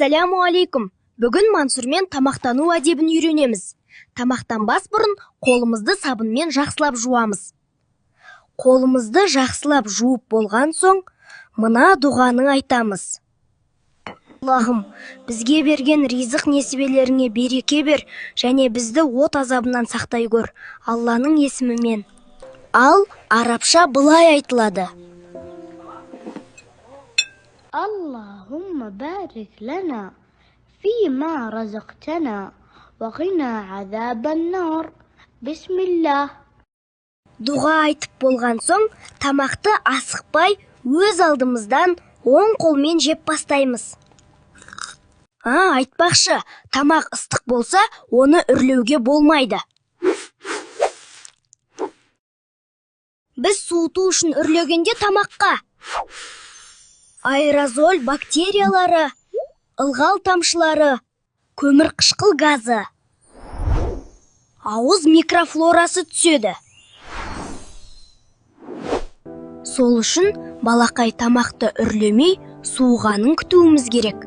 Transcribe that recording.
Ассаляму алейкум. Бүгін Мансурмен тамақтану әдебін үйренеміз. Тамақтанбас бұрын қолымызды сабынмен жақсылап жуамыз. Қолымызды жақсылап жуып болған соң, мына дұғаны айтамыз. Аллахым, бізге берген ризық несібелеріңе береке бер, және бізді от азабынан сақтай көр, Алланың есімімен. Ал арабша былай айтылады. اللهم بارك لنا فيما رزقتنا وقنا عذاب النار بسم الله. Дұға айтып болған соң, тамақты асықпай өз алдымыздан оң қолмен жеп бастаймыз. Айтпақшы, тамақ ыстық болса, оны үрлеуге болмайды. Біз суыту үшін үрлегенде тамаққа аэрозоль бактериялары, ылғал тамшылары, көмірқышқыл газы, ауыз микрофлорасы түседі. Сол үшін балақай тамақты үрлемей суығанын күтуіміз керек.